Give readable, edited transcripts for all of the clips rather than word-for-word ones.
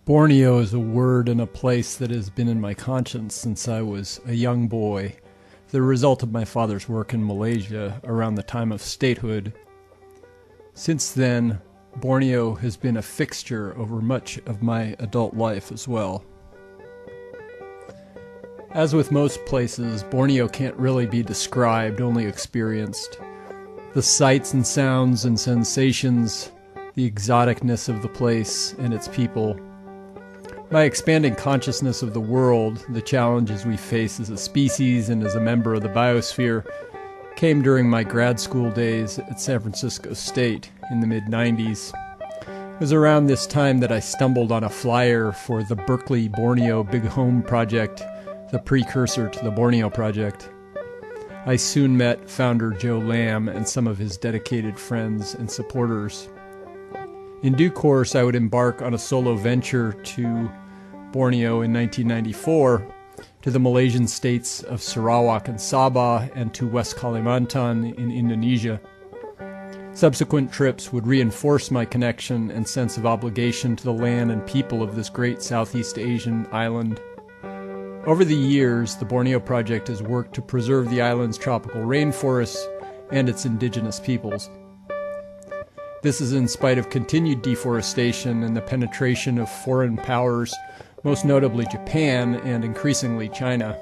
Borneo is a word and a place that has been in my conscience since I was a young boy, the result of my father's work in Malaysia around the time of statehood. Since then, Borneo has been a fixture over much of my adult life as well. As with most places, Borneo can't really be described, only experienced. The sights and sounds and sensations, the exoticness of the place and its people. My expanding consciousness of the world, the challenges we face as a species and as a member of the biosphere, came during my grad school days at San Francisco State in the mid-90s. It was around this time that I stumbled on a flyer for the Berkeley Borneo Big Home Project, the precursor to the Borneo Project. I soon met founder Joe Lamb and some of his dedicated friends and supporters. In due course, I would embark on a solo venture to Borneo in 1994, to the Malaysian states of Sarawak and Sabah, and to West Kalimantan in Indonesia. Subsequent trips would reinforce my connection and sense of obligation to the land and people of this great Southeast Asian island. Over the years, the Borneo Project has worked to preserve the island's tropical rainforests and its indigenous peoples. This is in spite of continued deforestation and the penetration of foreign powers, most notably Japan and increasingly China.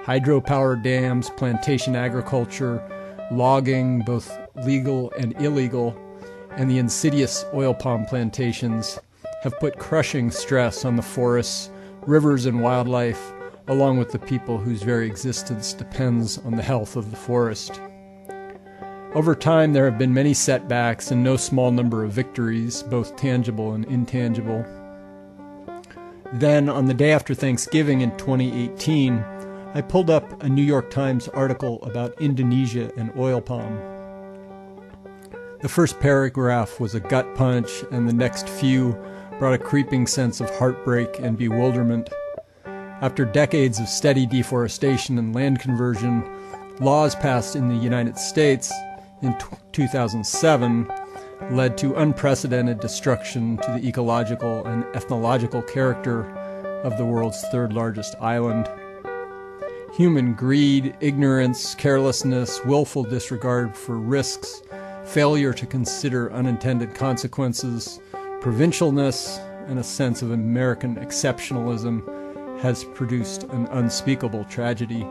Hydropower dams, plantation agriculture, logging, both legal and illegal, and the insidious oil palm plantations have put crushing stress on the forests, rivers, and wildlife, along with the people whose very existence depends on the health of the forest. Over time, there have been many setbacks and no small number of victories, both tangible and intangible. Then, on the day after Thanksgiving in 2018, I pulled up a New York Times article about Indonesia and oil palm. The first paragraph was a gut punch, and the next few brought a creeping sense of heartbreak and bewilderment. After decades of steady deforestation and land conversion, laws passed in the United States in 2007 led to unprecedented destruction to the ecological and ethnological character of the world's third largest island. Human greed, ignorance, carelessness, willful disregard for risks, failure to consider unintended consequences, provincialness, and a sense of American exceptionalism has produced an unspeakable tragedy.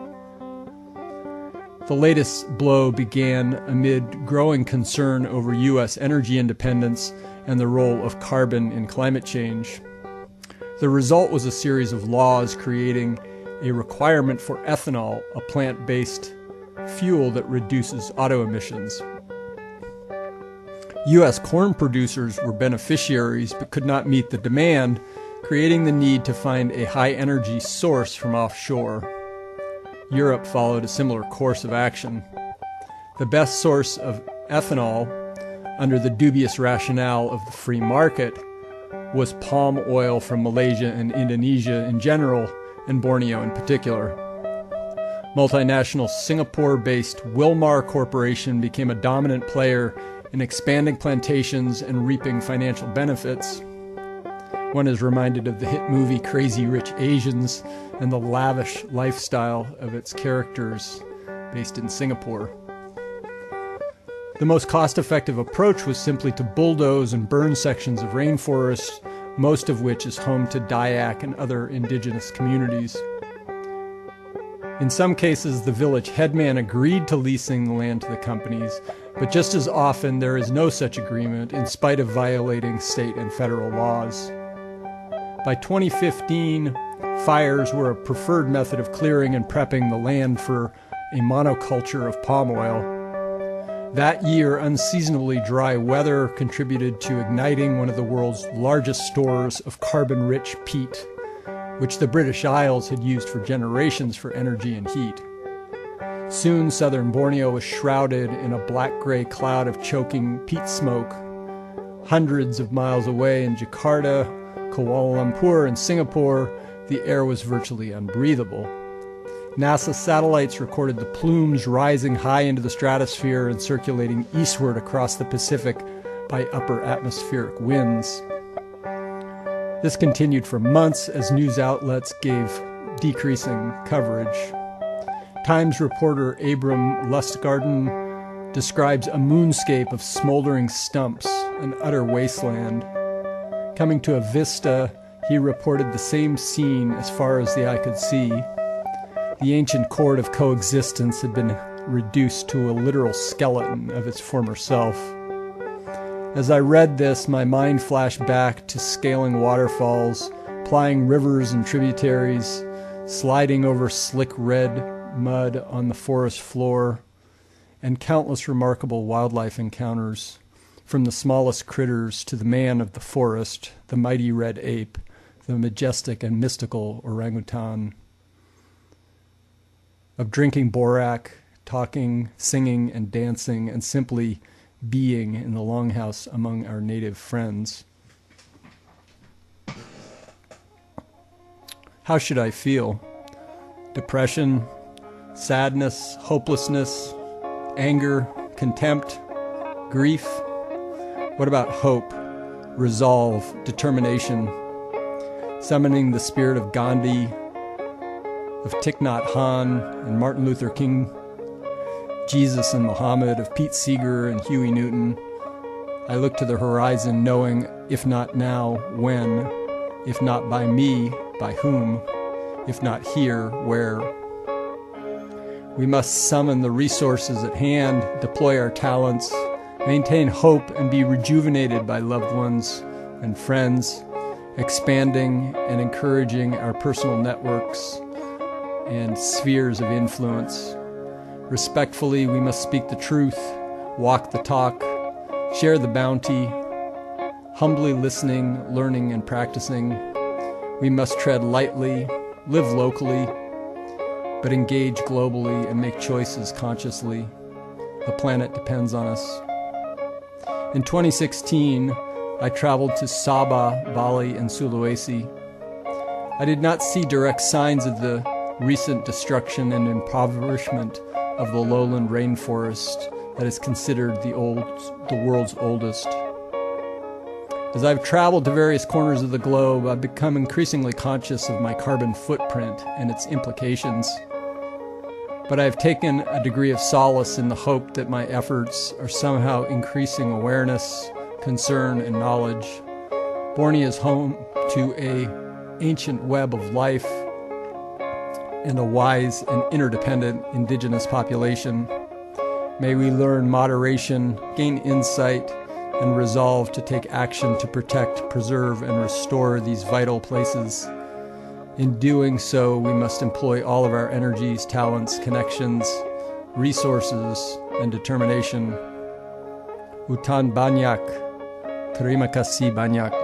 The latest blow began amid growing concern over U.S. energy independence and the role of carbon in climate change. The result was a series of laws creating a requirement for ethanol, a plant-based fuel that reduces auto emissions. U.S. corn producers were beneficiaries but could not meet the demand, creating the need to find a high-energy source from offshore. Europe followed a similar course of action. The best source of ethanol, under the dubious rationale of the free market, was palm oil from Malaysia and Indonesia in general, and Borneo in particular. Multinational Singapore-based Wilmar Corporation became a dominant player in expanding plantations and reaping financial benefits. One is reminded of the hit movie Crazy Rich Asians and the lavish lifestyle of its characters based in Singapore. The most cost-effective approach was simply to bulldoze and burn sections of rainforests, most of which is home to Dayak and other indigenous communities. In some cases, the village headman agreed to leasing the land to the companies, but just as often there is no such agreement in spite of violating state and federal laws. By 2015, fires were a preferred method of clearing and prepping the land for a monoculture of palm oil. That year, unseasonably dry weather contributed to igniting one of the world's largest stores of carbon-rich peat, which the British Isles had used for generations for energy and heat. Soon, southern Borneo was shrouded in a black-gray cloud of choking peat smoke. Hundreds of miles away in Jakarta, Kuala Lumpur, and Singapore, the air was virtually unbreathable. NASA satellites recorded the plumes rising high into the stratosphere and circulating eastward across the Pacific by upper atmospheric winds. This continued for months as news outlets gave decreasing coverage. Times reporter Abram Lustgarten describes a moonscape of smoldering stumps, an utter wasteland. Coming to a vista, he reported the same scene as far as the eye could see. The ancient cord of coexistence had been reduced to a literal skeleton of its former self. As I read this, my mind flashed back to scaling waterfalls, plying rivers and tributaries, sliding over slick red mud on the forest floor, and countless remarkable wildlife encounters, from the smallest critters to the man of the forest, the mighty red ape, the majestic and mystical orangutan. Of drinking borak, talking, singing, and dancing, and simply being in the longhouse among our native friends. How should I feel? Depression, sadness, hopelessness, anger, contempt, grief? What about hope, resolve, determination, summoning the spirit of Gandhi, of Thich Nhat Hanh and Martin Luther King, Jesus and Muhammad, of Pete Seeger and Huey Newton? I look to the horizon knowing, if not now, when, if not by me, by whom, if not here, where. We must summon the resources at hand, deploy our talents, maintain hope, and be rejuvenated by loved ones and friends, expanding and encouraging our personal networks and spheres of influence. Respectfully, we must speak the truth, walk the talk, share the bounty, humbly listening, learning, and practicing. We must tread lightly, live locally, but engage globally and make choices consciously. The planet depends on us. In 2016, I traveled to Sabah, Bali, and Sulawesi. I did not see direct signs of the recent destruction and impoverishment of the lowland rainforest that is considered the world's oldest. As I've traveled to various corners of the globe, I've become increasingly conscious of my carbon footprint and its implications. But I have taken a degree of solace in the hope that my efforts are somehow increasing awareness, concern, and knowledge. Borneo is home to an ancient web of life and a wise and interdependent indigenous population. May we learn moderation, gain insight, and resolve to take action to protect, preserve, and restore these vital places. In doing so, we must employ all of our energies, talents, connections, resources, and determination. Utan banyak, terima kasih banyak.